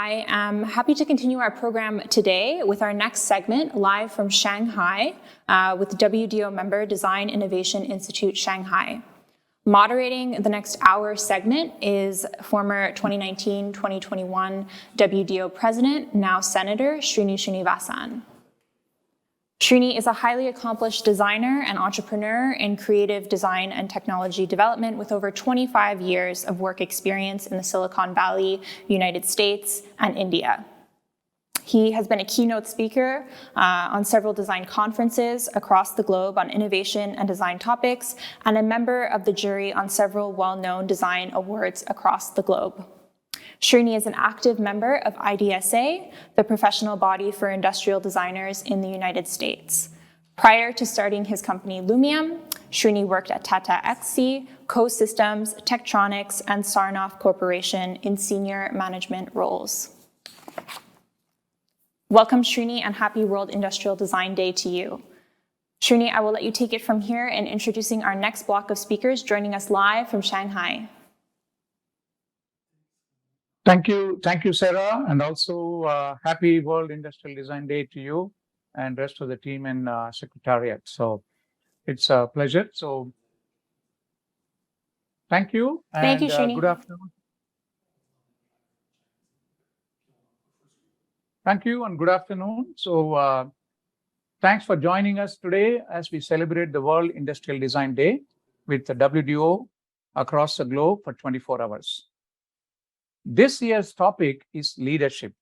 I am happy to continue our program today with our next segment, live from Shanghai, with WDO member Design Innovation Institute Shanghai. Moderating the next hour segment is former 2019-2021 WDO President, now Senator Srini Srinivasan. Srini is a highly accomplished designer and entrepreneur in creative design and technology development with over 25 years of work experience in the Silicon Valley, United States, and India. He has been a keynote speaker on several design conferences across the globe on innovation and design topics, and a member of the jury on several well-known design awards across the globe. Srini is an active member of IDSA, the professional body for industrial designers in the United States. Prior to starting his company Lumium, Srini worked at Tata Elxsi, Co-Systems, Tektronix, and Sarnoff Corporation in senior management roles. Welcome, Srini, and happy World Industrial Design Day to you. Srini, I will let you take it from here in introducing our next block of speakers joining us live from Shanghai. Thank you, Sarah, and also happy World Industrial Design Day to you and rest of the team and Secretariat. So it's a pleasure. So thank you. Thank you, Srini. Good afternoon. Thank you and good afternoon. So thanks for joining us today as we celebrate the World Industrial Design Day with the WDO across the globe for 24 hours. This year's topic is leadership.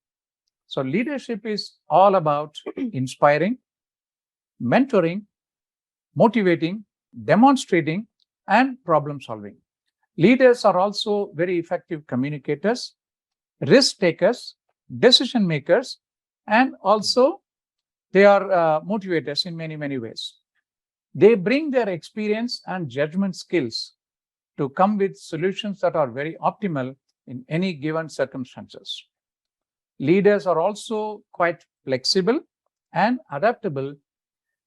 So leadership is all about inspiring, mentoring, motivating, demonstrating, and problem solving. Leaders are also very effective communicators, risk takers, decision makers, and also they are motivators in many, many ways. They bring their experience and judgment skills to come with solutions that are very optimal in any given circumstances. Leaders are also quite flexible and adaptable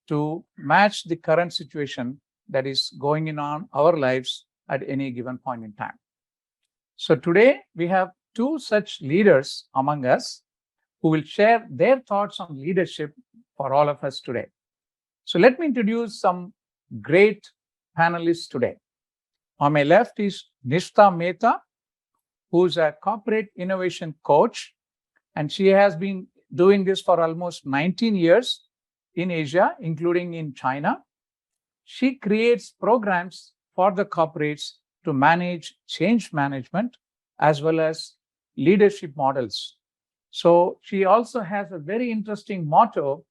to match the current situation that is going on our lives at any given point in time. So today we have two such leaders among us who will share their thoughts on leadership for all of us today. So let me introduce some great panelists today. On my left is Nishtha Mehta, who's a corporate innovation coach, and she has been doing this for almost 19 years in Asia, including in China. She creates programs for the corporates to manage change management as well as leadership models. So she also has a very interesting motto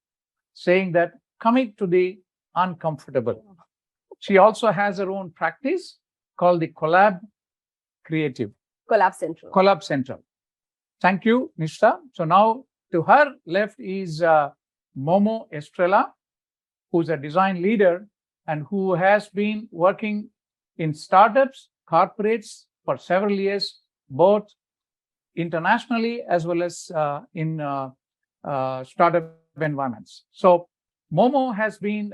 saying that commit to the uncomfortable. She also has her own practice called the Collab Central. Thank you, Nishtha. So now to her left is Momo Estrella, who's a design leader and who has been working in startups, corporates for several years, both internationally as well as in startup environments. So Momo has been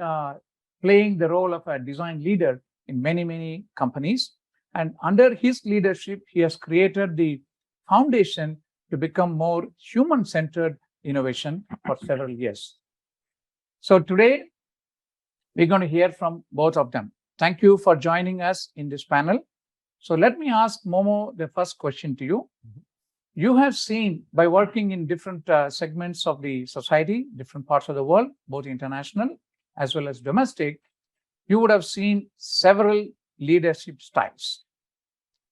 playing the role of a design leader in many, many companies. And under his leadership, he has created the foundation to become more human-centered innovation for several years. So today, we're going to hear from both of them. Thank you for joining us in this panel. So let me ask Momo the first question to you. You have seen, by working in different segments of the society, different parts of the world, both international as well as domestic, you would have seen several leadership styles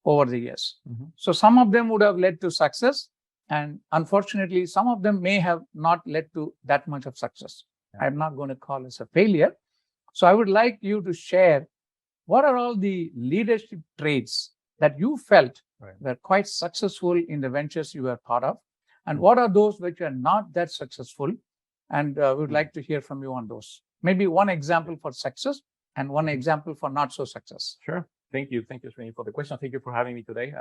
over the years. So some of them would have led to success, and unfortunately, some of them may have not led to that much of success. I'm not going to call this a failure. So I would like you to share what are all the leadership traits that you felt were quite successful in the ventures you were part of, and what are those which are not that successful, and we would like to hear from you on those. Maybe one example for success and one example for not so success. Sure. Thank you, Srini, for the question. Thank you for having me today.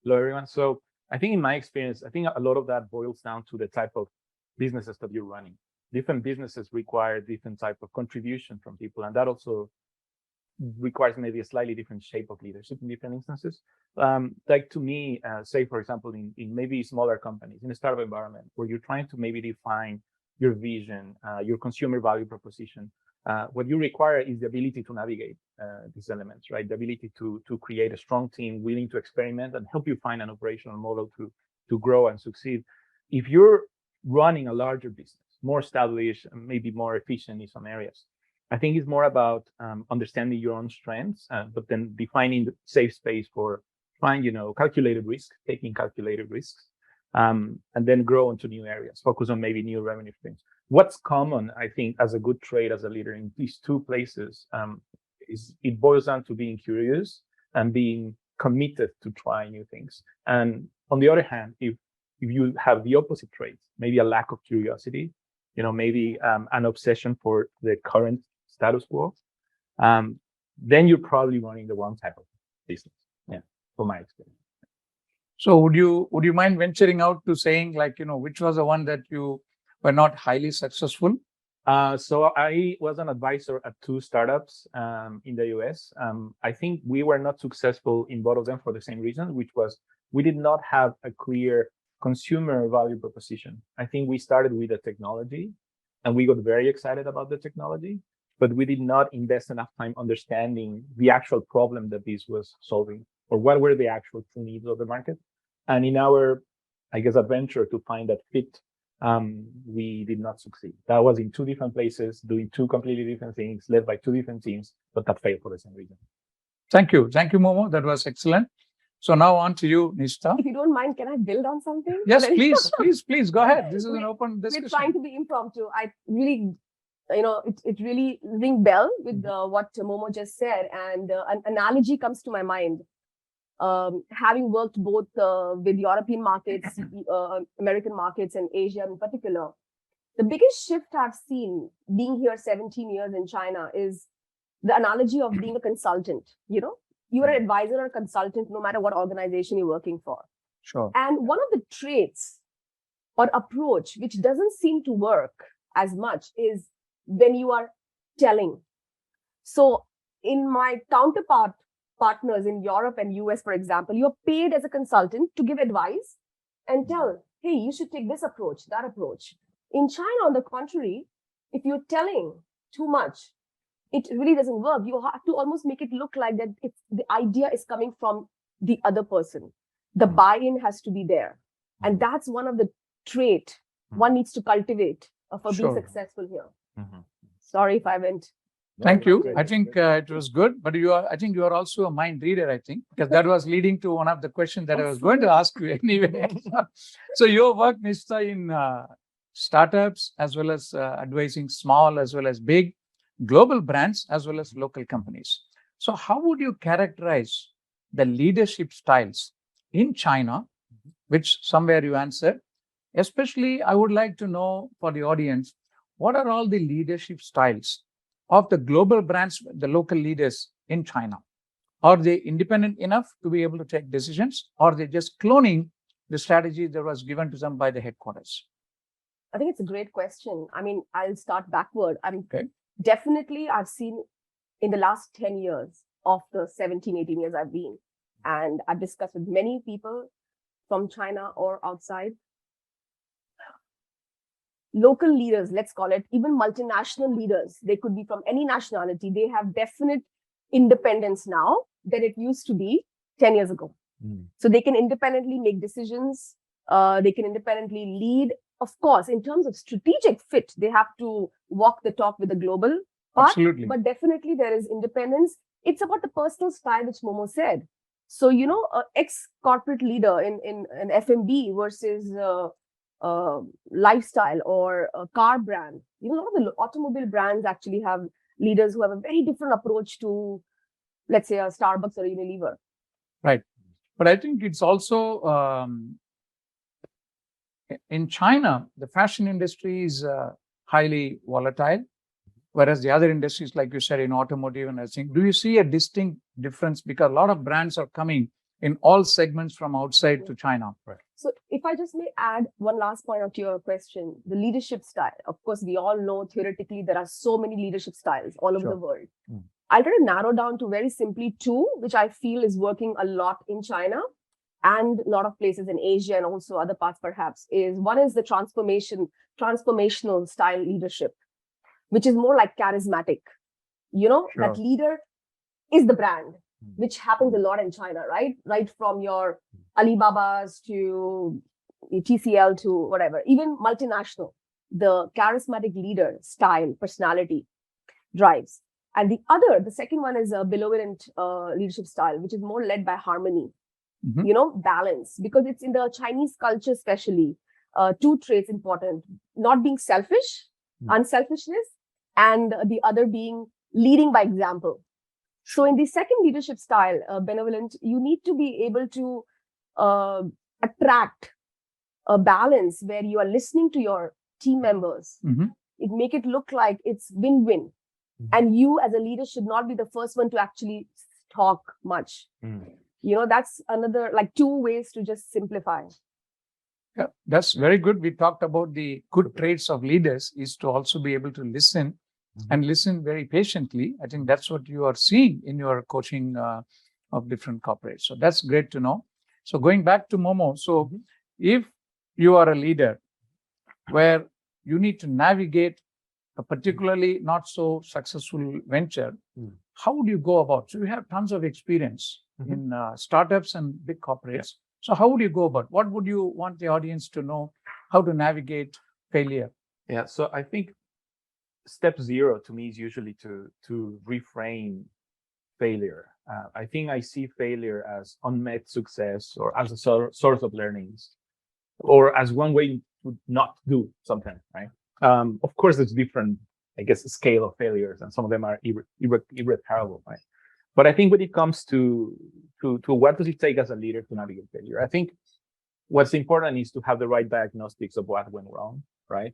Hello, everyone. So I think in my experience, I think a lot of that boils down to the type of businesses that you're running. Different businesses require different type of contribution from people, and that also requires maybe a slightly different shape of leadership in different instances. Like to me, say, for example, in maybe smaller companies, in a startup environment, where you're trying to maybe define your vision, your consumer value proposition, what you require is the ability to navigate these elements, right? The ability to create a strong team willing to experiment and help you find an operational model to grow and succeed. If you're running a larger business, more established, and maybe more efficient in some areas, I think it's more about understanding your own strengths, but then defining the safe space for trying, calculated risk, taking calculated risks, and then grow into new areas, focus on maybe new revenue streams. What's common, I think, as a good trait as a leader in these two places is it boils down to being curious and being committed to try new things. And on the other hand, if you have the opposite traits, maybe a lack of curiosity, maybe an obsession for the current status quo, then you're probably running the wrong type of business. Yeah, from my experience. So would you mind venturing out to saying, like, which was the one that you were not highly successful? So I was an advisor at 2 startups in the US. I think we were not successful in both of them for the same reason, which was we did not have a clear consumer value proposition. I think we started with the technology and we got very excited about the technology, but we did not invest enough time understanding the actual problem that this was solving, or what were the actual true needs of the market. And in our, I guess, adventure to find that fit, we did not succeed. That was in 2 different places, doing 2 completely different things, led by 2 different teams, but that failed for the same reason. Thank you, Momo. That was excellent. So now on to you, Nishtha. If you don't mind, can I build on something? Yes, please go ahead. This is an open discussion. We're trying to be impromptu. I really, it really ring bell with what Momo just said, and an analogy comes to my mind. Having worked both with European markets, American markets, and Asia in particular, the biggest shift I've seen being here 17 years in China is the analogy of being a consultant. You are an advisor or a consultant, no matter what organization you're working for. Sure. And one of the traits or approach which doesn't seem to work as much is when you are telling. So in my partners in Europe and US, for example, you're paid as a consultant to give advice and tell, hey, you should take this approach, that approach. In China, on the contrary, if you're telling too much, it really doesn't work. You have to almost make it look like that the idea is coming from the other person. The buy-in has to be there. And that's one of the traits one needs to cultivate for being successful here. Sorry if I went. Thank you. I think it was good, but I think you are also a mind reader, I think, because that was leading to one of the questions that I was going to ask you anyway. So your work, Nishtha, in startups, as well as advising small as well as big, global brands, as well as local companies. So how would you characterize the leadership styles in China, which somewhere you answered? Especially, I would like to know for the audience, what are all the leadership styles of the global brands, the local leaders in China? Are they independent enough to be able to take decisions, or are they just cloning the strategy that was given to them by the headquarters? I think it's a great question. I mean, I'll start backward. Definitely, I've seen in the last 10 years of the 17, 18 years I've been, and I've discussed with many people from China or outside, local leaders, let's call it, even multinational leaders, they could be from any nationality. They have definite independence now than it used to be 10 years ago. So they can independently make decisions. They can independently lead. Of course, in terms of strategic fit, they have to walk the talk with the global part. Absolutely. But definitely there is independence. It's about the personal style, which Momo said. So, an ex-corporate leader in an F&B versus lifestyle or a car brand. A lot of the automobile brands actually have leaders who have a very different approach to, let's say, a Starbucks or Unilever. Right. But I think it's also in China, the fashion industry is highly volatile, whereas the other industries, like you said, in automotive and everything, do you see a distinct difference? Because a lot of brands are coming in all segments from outside to China. Right. So if I just may add one last point to your question, the leadership style. Of course, we all know theoretically there are so many leadership styles all over the world. I'll try to narrow down to very simply two, which I feel is working a lot in China and a lot of places in Asia and also other parts perhaps. One is the transformational style leadership, which is more like charismatic. Sure. That leader is the brand, which happens a lot in China, right? Right from your Alibabas to TCL to whatever, even multinational, the charismatic leader style, personality drives. And the second one is a benevolent leadership style, which is more led by harmony, balance, because it's in the Chinese culture, especially two traits important: not being selfish, unselfishness, and the other being leading by example. So in the second leadership style, benevolent, you need to be able to attract a balance where you are listening to your team members. It make it look like it's win-win. And you as a leader should not be the first one to actually talk much. That's another, like, two ways to just simplify. Yeah, that's very good. We talked about the good traits of leaders is to also be able to listen and listen very patiently. I think that's what you are seeing in your coaching of different corporates. So that's great to know. So going back to Momo, so if you are a leader where you need to navigate a particularly not so successful venture, how would you go about? So you have tons of experience in startups and big corporates. So how would you go about? What would you want the audience to know how to navigate failure? Yeah, so I think step zero to me is usually to reframe failure. I think I see failure as unmet success or as a source of learnings, or as one way to not do something, right? Of course, there's different, I guess, scale of failures, and some of them are irreparable, right? But I think when it comes to what does it take as a leader to navigate failure, I think what's important is to have the right diagnostics of what went wrong, right?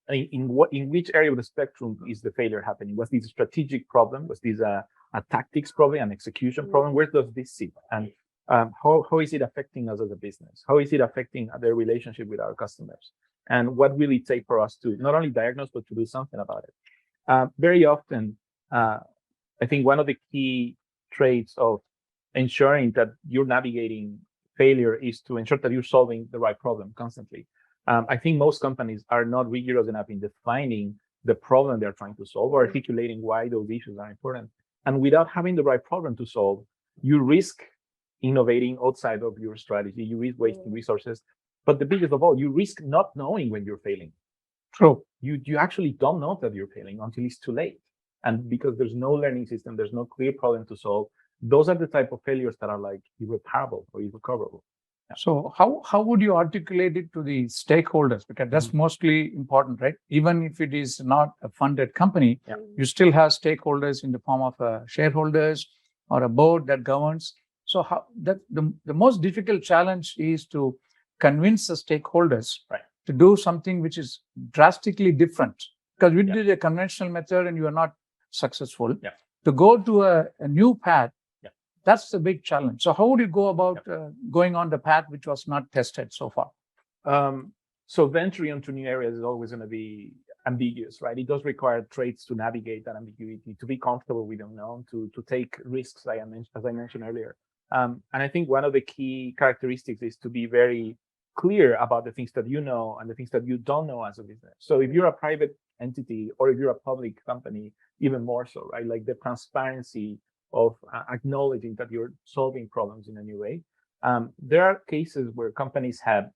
In which area of the spectrum is the failure happening? Was this a strategic problem? Was this a tactics problem, an execution problem? Where does this sit? And how is it affecting us as a business? How is it affecting the relationship with our customers? And what will it take for us to not only diagnose, but to do something about it? Very often, I think one of the key traits of ensuring that you're navigating failure is to ensure that you're solving the right problem constantly. I think most companies are not rigorous enough in defining the problem they're trying to solve or articulating why those issues are important. And without having the right problem to solve, you risk innovating outside of your strategy, you risk wasting resources. But the biggest of all, you risk not knowing when you're failing. True. You actually don't know that you're failing until it's too late. And because there's no learning system, there's no clear problem to solve, those are the type of failures that are like irreparable or irrecoverable. Yeah. So how would you articulate it to the stakeholders? Because that's mostly important, right? Even if it is not a funded company, you still have stakeholders in the form of shareholders or a board that governs. So how that the most difficult challenge is to convince the stakeholders to do something which is drastically different. Because we did a conventional method and you are not successful. To go to a new path, that's the big challenge. So how would you go about going on the path which was not tested so far? So venturing into new areas is always going to be ambiguous, right? It does require traits to navigate that ambiguity, to be comfortable with the unknown, to take risks, as I mentioned earlier. And I think one of the key characteristics is to be very clear about the things that you know and the things that you don't know as a business. So if you're a private entity or if you're a public company, even more so, right? Like the transparency of acknowledging that you're solving problems in a new way. There are cases where companies have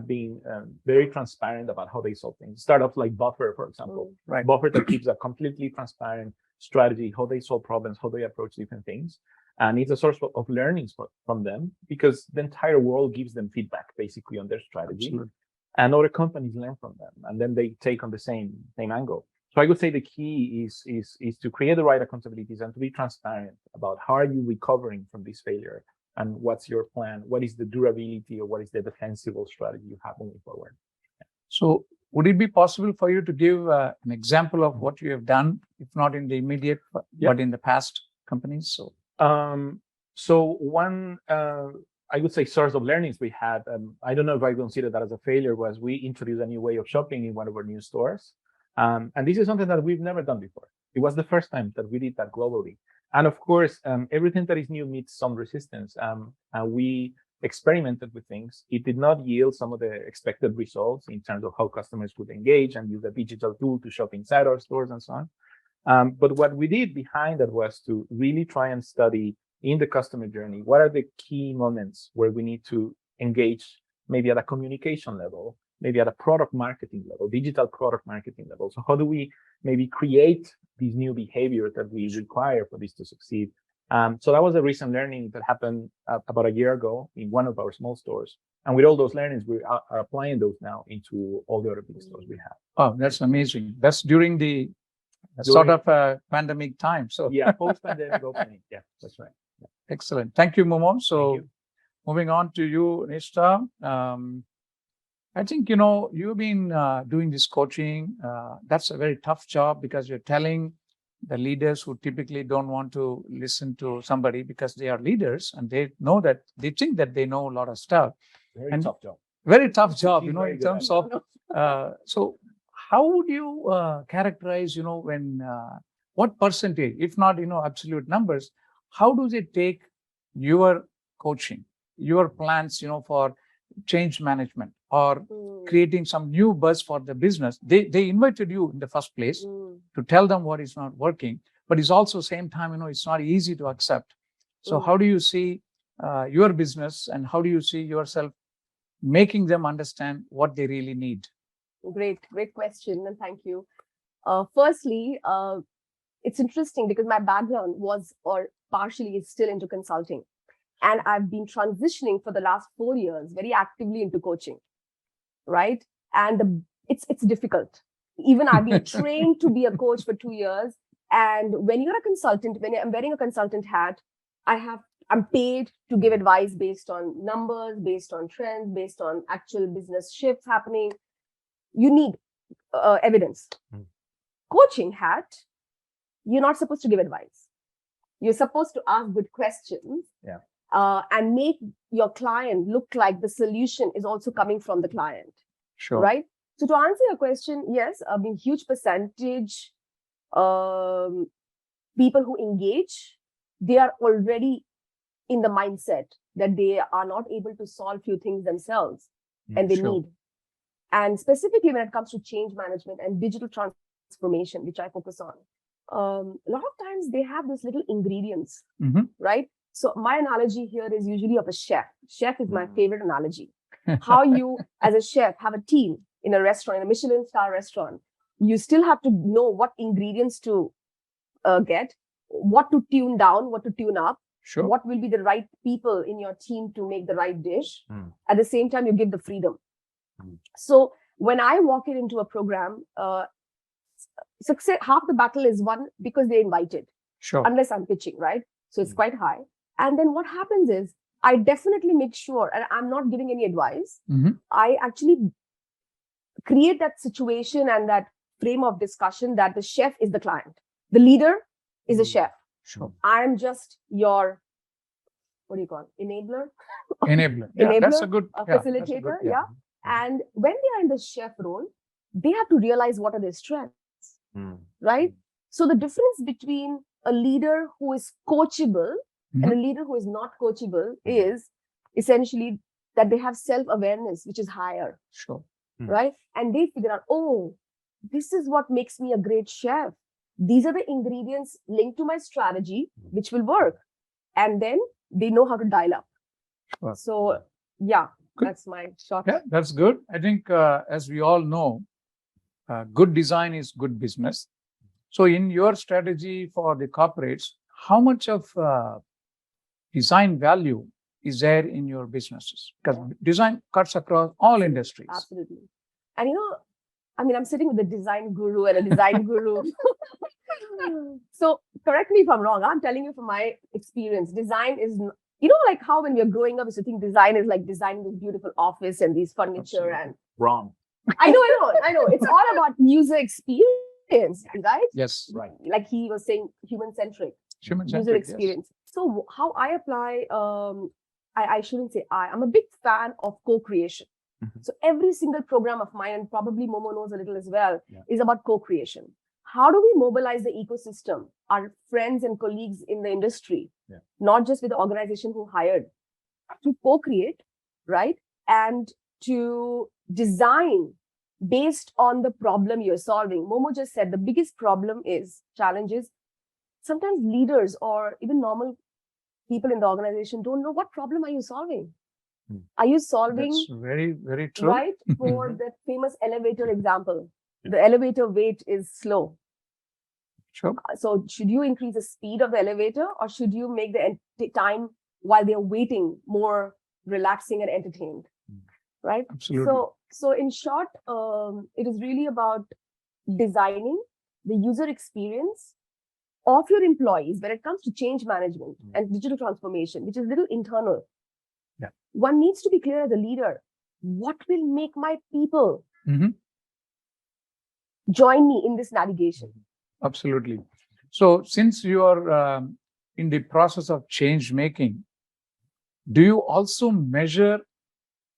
been very transparent about how they solve things. Startups like Buffer, for example, right? Buffer that keeps a completely transparent strategy, how they solve problems, how they approach different things. And it's a source of learnings from them because the entire world gives them feedback basically on their strategy. Absolutely. And other companies learn from them and then they take on the same angle. So I would say the key is to create the right accountabilities and to be transparent about how are you recovering from this failure and what's your plan, what is the durability or what is the defensible strategy you have moving forward. So would it be possible for you to give an example of what you have done, if not in the immediate, but in the past companies? So one, I would say source of learnings we had, I don't know if I consider that as a failure, was we introduced a new way of shopping in one of our new stores. And this is something that we've never done before. It was the first time that we did that globally. And of course, everything that is new meets some resistance. And we experimented with things. It did not yield some of the expected results in terms of how customers would engage and use a digital tool to shop inside our stores and so on. But what we did behind that was to really try and study in the customer journey, what are the key moments where we need to engage, maybe at a communication level, maybe at a product marketing level, digital product marketing level. So how do we maybe create these new behaviors that we require for this to succeed? So that was a recent learning that happened about a year ago in one of our small stores. And with all those learnings, we are applying those now into all the other big stores we have. Oh, that's amazing. That's during the sort of pandemic time. So yeah, post-pandemic opening. Yeah, that's right. Yeah. Excellent. Thank you, Momo. So Thank you. moving on to you, Nishtha. I think, you've been doing this coaching. That's a very tough job because you're telling the leaders who typically don't want to listen to somebody because they are leaders and they know that they think that they know a lot of stuff. Very tough job. Very tough job, She's in very good terms at of, so how would you characterize, when, what percentage, if not, absolute numbers, how do they take your coaching, your plans, for change management or creating some new buzz for the business? They invited you in the first place to tell them what is not working, but it's also same time, it's not easy to accept. So how do you see your business and how do you see yourself making them understand what they really need? Great question, and thank you. Firstly, it's interesting because my background was, or partially is still, into consulting. And I've been transitioning for the last 4 years very actively into coaching, right? And it's difficult. Even I've been trained to be a coach for 2 years. And when you're a consultant, when I'm wearing a consultant hat, I'm paid to give advice based on numbers, based on trends, based on actual business shifts happening. You need evidence. Coaching hat, you're not supposed to give advice. You're supposed to ask good questions. Yeah. And make your client look like the solution is also coming from the client. Sure. Right? So to answer your question, yes, I mean, huge percentage people who engage, they are already in the mindset that they are not able to solve few things themselves and they need. And specifically when it comes to change management and digital transformation, which I focus on, a lot of times they have these little ingredients, right? So my analogy here is usually of a chef. Chef is my favorite analogy. How you, as a chef, have a team in a restaurant, in a Michelin star restaurant, you still have to know what ingredients to get, what to tune down, what to tune up, what will be the right people in your team to make the right dish. At the same time, you give the freedom. So when I walk into a program, success, half the battle is won because they're invited, unless I'm pitching, right? So it's quite high. And then what happens is I definitely make sure, and I'm not giving any advice, I actually create that situation and that frame of discussion that the chef is the client. The leader is a chef. I'm just your, what do you call it? Enabler? Enabler. Yeah, that's a good facilitator. And when they are in the chef role, they have to realize what are their strengths, right? So the difference between a leader who is coachable and a leader who is not coachable is essentially that they have self-awareness, which is higher, right? And they figure out, oh, this is what makes me a great chef. These are the ingredients linked to my strategy, which will work. And then they know how to dial up. So, yeah, that's my short. Yeah, that's good. I think, as we all know, good design is good business. So in your strategy for the corporates, how much of design value is there in your businesses? Because design cuts across all industries. Absolutely. And I mean, I'm sitting with a design guru and a design guru. So correct me if I'm wrong. I'm telling you from my experience, design is, like how when we are growing up, we used to think design is like designing this beautiful office and these furniture. And wrong. I know. It's all about user experience, right? Yes. Right. Like he was saying, human-centric. User experience. Yes. So how I apply, I shouldn't say I'm a big fan of co-creation. So every single program of mine, and probably Momo knows a little as well, is about co-creation. how do we mobilize the ecosystem, our friends and colleagues in the industry, not just with the organization who hired, to co-create, right? And to design based on the problem you're solving. Momo just said the biggest challenge is sometimes leaders or even normal people in the organization don't know what problem are you solving. Are you solving? That's very, very true. Right? For that famous elevator example, the elevator wait is slow. Sure. So should you increase the speed of the elevator, or should you make the time while they're waiting more relaxing and entertained? Right? Absolutely. So in short, it is really about designing the user experience of your employees when it comes to change management and digital transformation, which is a little internal. Yeah. One needs to be clear as a leader, what will make my people join me in this navigation? Absolutely. So since you are in the process of change making, do you also measure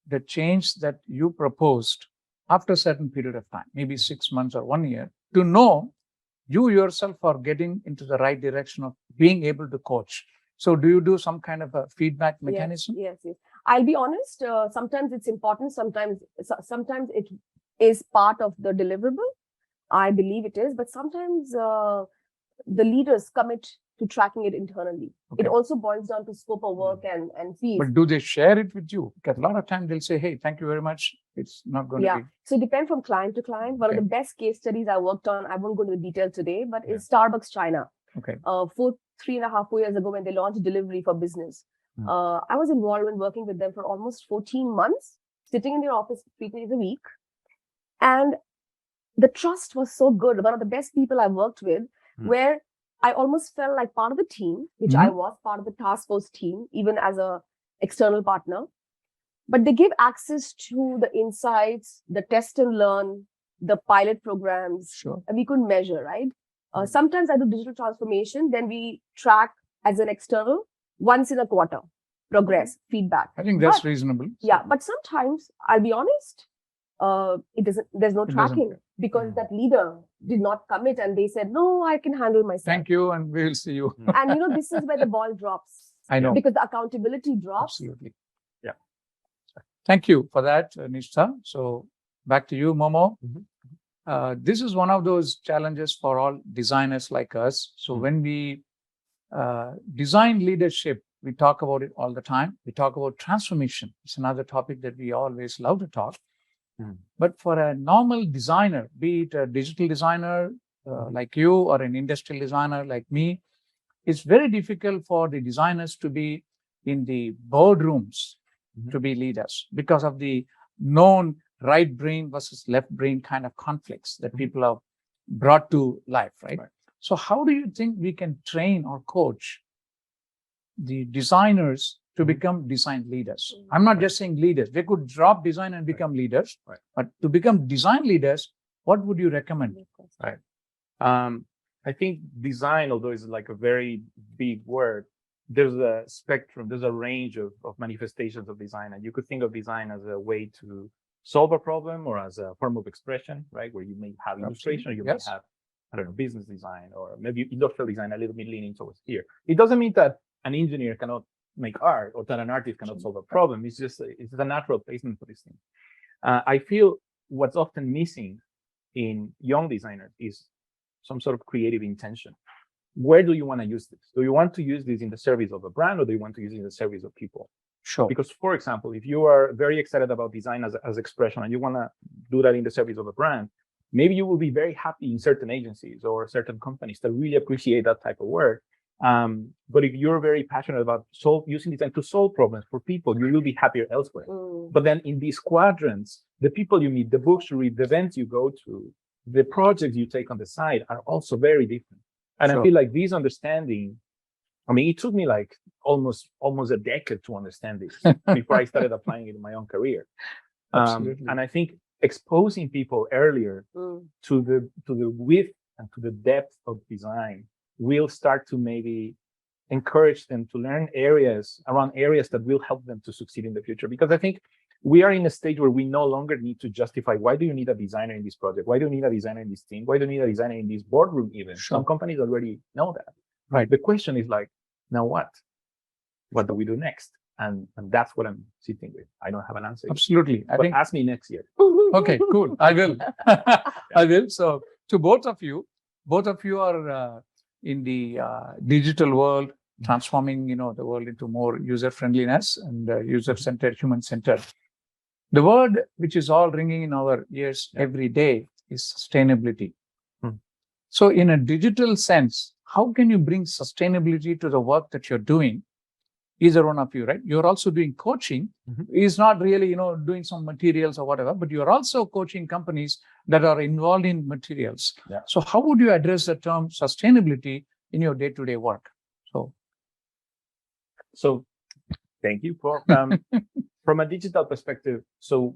the change that you proposed after a certain period of time, maybe 6 months or 1 year, to know you yourself are getting into the right direction of being able to coach? So do you do some kind of a feedback mechanism? Yes. I'll be honest, sometimes it's important, sometimes it is part of the deliverable. I believe it is, but sometimes the leaders commit to tracking it internally. Okay. It also boils down to scope of work and fees. But do they share it with you? Because a lot of times they'll say, hey, thank you very much. It's not going to be. So it depends from client to client. One of the best case studies I worked on, I won't go into the detail today, but is Starbucks China. Okay. 3.5, 4 years ago when they launched delivery for business. I was involved in working with them for almost 14 months, sitting in their office 3 days a week. And the trust was so good. One of the best people I worked with, where I almost felt like part of the team, which I was part of the task force team, even as a external partner. But they give access to the insights, the test and learn, the pilot programs, and we could measure, right? Sometimes I do digital transformation, then we track as an external once in a quarter, progress, feedback. I think that's reasonable. Yeah, but sometimes, I'll be honest, there's no tracking because that leader did not commit and they said, no, I can handle myself. Thank you, and we'll see you. And this is where the ball drops. I know. Because the accountability drops. Absolutely. Yeah. Thank you for that, Nishtha. So back to you, Momo. This is one of those challenges for all designers like us. So when we design leadership, we talk about it all the time. We talk about transformation. It's another topic that we always love to talk. But for a normal designer, be it a digital designer like you or an industrial designer like me, it's very difficult for the designers to be in the boardrooms to be leaders because of the known right brain versus left brain kind of conflicts that people have brought to life, right? So how do you think we can train or coach the designers to become design leaders? I'm not just saying leaders. They could drop design and become leaders, but to become design leaders, what would you recommend? Right. I think design, although it's like a very big word, there's a spectrum, there's a range of manifestations of design. And you could think of design as a way to solve a problem or as a form of expression, right? Where you may have illustration, or you may have, I don't know, business design, or maybe industrial design, a little bit leaning towards here. It doesn't mean that an engineer cannot make art or that an artist cannot solve a problem. It's just a natural placement for this thing. I feel what's often missing in young designers is some sort of creative intention. Where do you want to use this? Do you want to use this in the service of a brand, or do you want to use it in the service of people? Sure. Because, for example, if you are very excited about design as expression and you want to do that in the service of a brand, maybe you will be very happy in certain agencies or certain companies that really appreciate that type of work. But if you're very passionate about using design to solve problems for people, you will be happier elsewhere. But then in these quadrants, the people you meet, the books you read, the events you go to, the projects you take on the side are also very different. And I feel like this understanding, I mean, it took me like almost a decade to understand this before I started applying it in my own career. And I think exposing people earlier to the width and to the depth of design will start to maybe encourage them to learn areas that will help them to succeed in the future. Because I think we are in a stage where we no longer need to justify, why do you need a designer in this project? Why do you need a designer in this team? Why do you need a designer in this boardroom even? Sure. Some companies already know that. Right. The question is like, now what? What do we do next? And that's what I'm sitting with. I don't have an answer. Absolutely. But ask me next year. Okay, cool. I will. I will. So to both of you are in the digital world, transforming, the world into more user friendliness and user-centered, human-centered. The word which is all ringing in our ears every day is sustainability. So in a digital sense, how can you bring sustainability to the work that you're doing? Either one of you, right? You're also doing coaching. Is not really, doing some materials or whatever, but you're also coaching companies that are involved in materials. Yeah. So how would you address the term sustainability in your day-to-day work? So thank you for from a digital perspective. So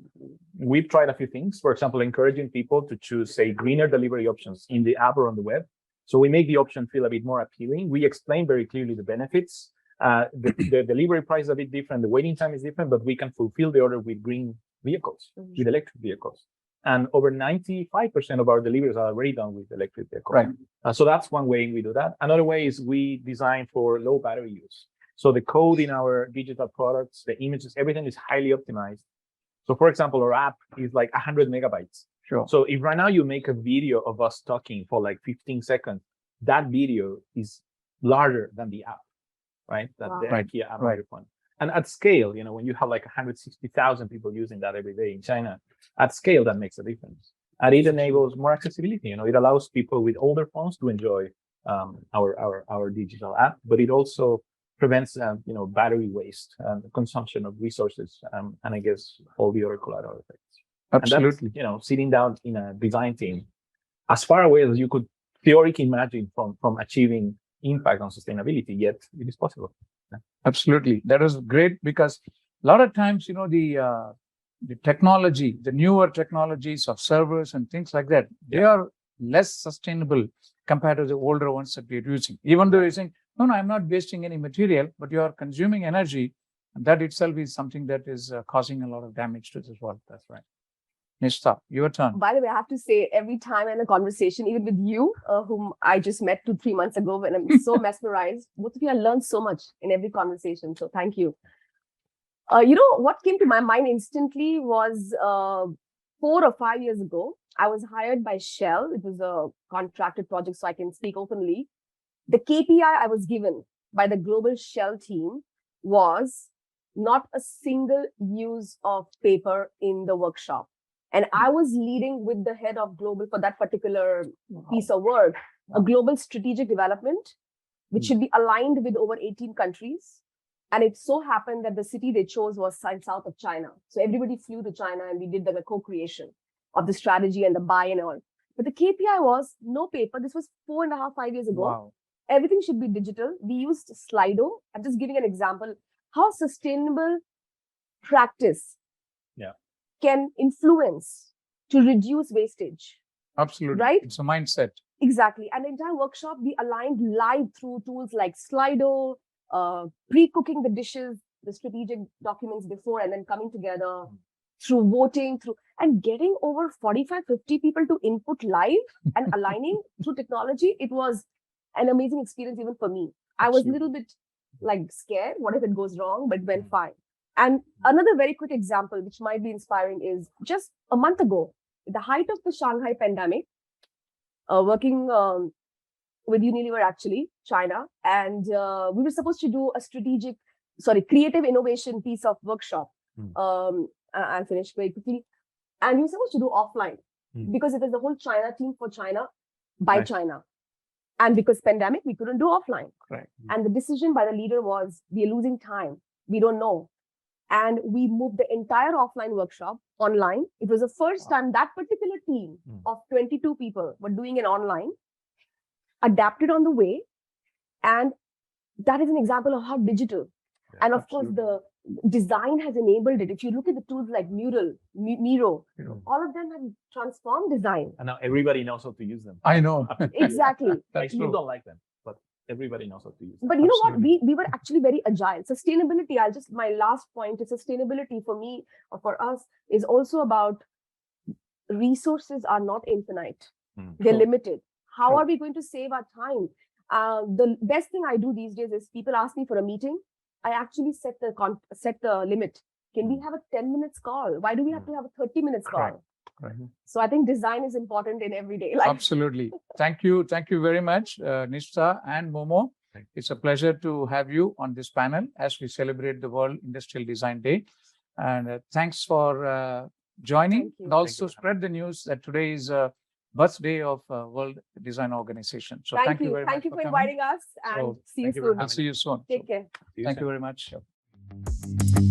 we've tried a few things. For example, encouraging people to choose, say, greener delivery options in the app or on the web. So we make the option feel a bit more appealing. We explain very clearly the benefits. The delivery price is a bit different. The waiting time is different, but we can fulfill the order with green vehicles, with electric vehicles. And over 95% of our deliveries are already done with electric vehicles. Right. So that's one way we do that. Another way is we design for low battery use. So the code in our digital products, the images, everything is highly optimized. So for example, our app is like 100 megabytes. Sure. So if right now you make a video of us talking for like 15 seconds, that video is larger than the app, right? That the IKEA app on your phone. And at scale, when you have like 160,000 people using that every day in China, at scale, that makes a difference. And it enables more accessibility. It allows people with older phones to enjoy our digital app, but it also prevents battery waste and consumption of resources, and I guess all the other collateral effects. Absolutely. And that's, sitting down in a design team as far away as you could theoretically imagine from achieving impact on sustainability, yet it is possible. Absolutely. That is great, because a lot of times, the technology, the newer technologies of servers and things like that, they are less sustainable compared to the older ones that we're using. Even though you're saying, no, I'm not wasting any material, but you are consuming energy. And that itself is something that is causing a lot of damage to this world. That's right. Nishtha, your turn. By the way, I have to say, every time in a conversation, even with you, whom I just met 2-3 months ago, when I'm so mesmerized, both of you, I learned so much in every conversation. So thank you. What came to my mind instantly was 4 or 5 years ago, I was hired by Shell. It was a contracted project, so I can speak openly. The KPI I was given by the global Shell team was not a single use of paper in the workshop. And I was leading with the head of global for that particular piece of work, a global strategic development, which should be aligned with over 18 countries. And it so happened that the city they chose was south of China. So everybody flew to China and we did the co-creation of the strategy and the buy and all. But the KPI was no paper. This was 4.5, 5 years ago. Wow. Everything should be digital. We used Slido. I'm just giving an example how sustainable practice can influence to reduce wastage. Absolutely. Right? It's a mindset. Exactly. And the entire workshop, we aligned live through tools like Slido, pre-cooking the dishes, the strategic documents before, and then coming together through voting, and getting over 45, 50 people to input live and aligning through technology. It was an amazing experience even for me. I was a little bit scared. What if it goes wrong? But it went fine. And another very quick example, which might be inspiring, is just a month ago, at the height of the Shanghai pandemic, working with Unilever, actually, China, and we were supposed to do a creative innovation piece of workshop. I'll finish very quickly. And we were supposed to do offline because it was the whole China team for China by China. And because pandemic, we couldn't do offline. Right. And the decision by the leader was, we are losing time. We don't know. And we moved the entire offline workshop online. It was the first time that particular team of 22 people were doing it online, adapted on the way. And that is an example of how digital. And of course, the design has enabled it. If you look at the tools like Miro, all of them have transformed design. And now everybody knows how to use them. I know. Exactly. You don't like them, but everybody knows how to use. But you know what? Absolutely. We were actually very agile. Sustainability, my last point is sustainability for me or for us is also about resources are not infinite. They're True. limited. How True. are we going to save our time? The best thing I do these days is people ask me for a meeting. I actually set the limit. Can we have a 10 minutes call? Why do we have to have a 30 minutes Correct. call? Correct. So I think design is important in everyday life. Absolutely. Thank you. Thank you very much, Nishtha and Momo. It's a pleasure to have you on this panel as we celebrate the World Industrial Design Day. And thanks for joining. Thank you. And also Thank you. spread the news that today is birthday of World Design Organization. So thank you very much. Thank you for coming. inviting us and So, see you thank you for soon. I'll see you soon. Take So, care. See you thank soon. you very much.